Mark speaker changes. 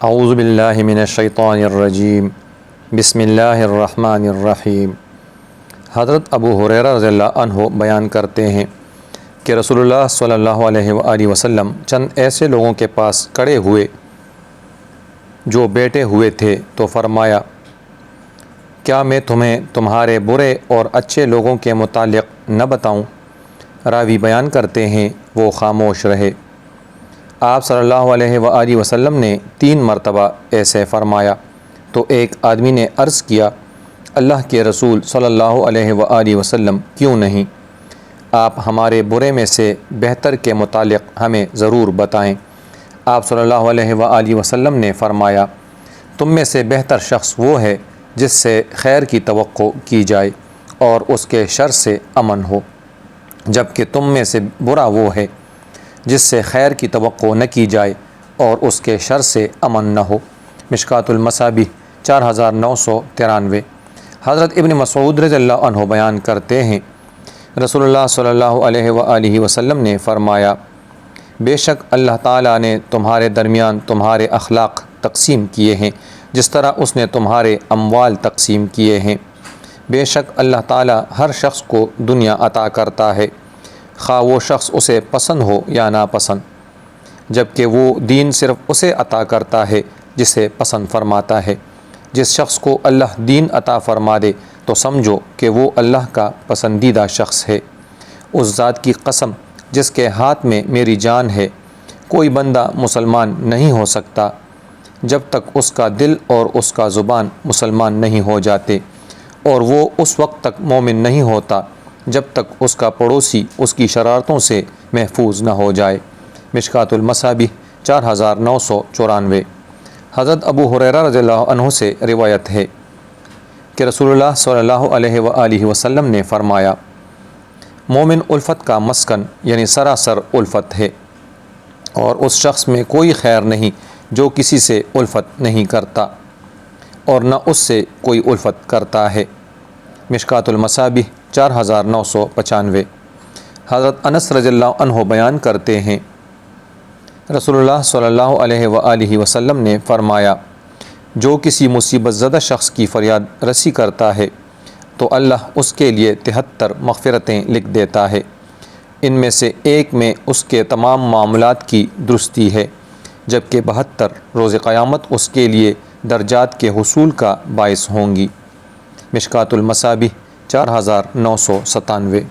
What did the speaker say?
Speaker 1: اعوذ باللہ من الشیطان الرجیم بسم اللہ الرحمن الرحیم۔ حضرت ابو ہریرہ رضی اللہ عنہ بیان کرتے ہیں کہ رسول اللہ صلی اللہ علیہ وآلہ وسلم چند ایسے لوگوں کے پاس کھڑے ہوئے جو بیٹھے ہوئے تھے تو فرمایا، کیا میں تمہیں تمہارے برے اور اچھے لوگوں کے متعلق نہ بتاؤں؟ راوی بیان کرتے ہیں وہ خاموش رہے۔ آپ صلی اللہ علیہ وآلہ وسلم نے 3 مرتبہ ایسے فرمایا تو ایک آدمی نے عرض کیا، اللہ کے رسول صلی اللہ علیہ وآلہ وسلم کیوں نہیں؟ آپ ہمارے برے میں سے بہتر کے متعلق ہمیں ضرور بتائیں۔ آپ صلی اللہ علیہ وآلہ وسلم نے فرمایا، تم میں سے بہتر شخص وہ ہے جس سے خیر کی توقع کی جائے اور اس کے شر سے امن ہو، جبکہ تم میں سے برا وہ ہے جس سے خیر کی توقع نہ کی جائے اور اس کے شر سے امن نہ ہو۔ مشکوٰۃ المصابیح 4993۔ حضرت ابن مسعود رضی اللہ عنہ بیان کرتے ہیں، رسول اللہ صلی اللہ علیہ وآلہ وسلم نے فرمایا، بے شک اللہ تعالیٰ نے تمہارے درمیان تمہارے اخلاق تقسیم کیے ہیں جس طرح اس نے تمہارے اموال تقسیم کیے ہیں۔ بے شک اللہ تعالیٰ ہر شخص کو دنیا عطا کرتا ہے، خواہ وہ شخص اسے پسند ہو یا ناپسند، جبکہ وہ دین صرف اسے عطا کرتا ہے جسے پسند فرماتا ہے۔ جس شخص کو اللہ دین عطا فرما دے تو سمجھو کہ وہ اللہ کا پسندیدہ شخص ہے۔ اس ذات کی قسم جس کے ہاتھ میں میری جان ہے، کوئی بندہ مسلمان نہیں ہو سکتا جب تک اس کا دل اور اس کا زبان مسلمان نہیں ہو جاتے، اور وہ اس وقت تک مومن نہیں ہوتا جب تک اس کا پڑوسی اس کی شرارتوں سے محفوظ نہ ہو جائے۔ مشکوٰۃ المصابیح 4994۔ حضرت ابو ہریرہ رضی اللہ عنہ سے روایت ہے کہ رسول اللہ صلی اللہ علیہ وآلہ وسلم نے فرمایا، مومن الفت کا مسکن یعنی سراسر الفت ہے، اور اس شخص میں کوئی خیر نہیں جو کسی سے الفت نہیں کرتا اور نہ اس سے کوئی الفت کرتا ہے۔ مشکوٰۃ المصابیح 4995۔ حضرت انس رضی اللہ عنہ بیان کرتے ہیں، رسول اللہ صلی اللہ علیہ وآلہ وسلم نے فرمایا، جو کسی مصیبت زدہ شخص کی فریاد رسی کرتا ہے تو اللہ اس کے لیے 73 مغفرتیں لکھ دیتا ہے، ان میں سے ایک میں اس کے تمام معاملات کی درستی ہے، جبکہ 72 روز قیامت اس کے لیے درجات کے حصول کا باعث ہوں گی۔ مشکوٰۃ المصابیح 4997۔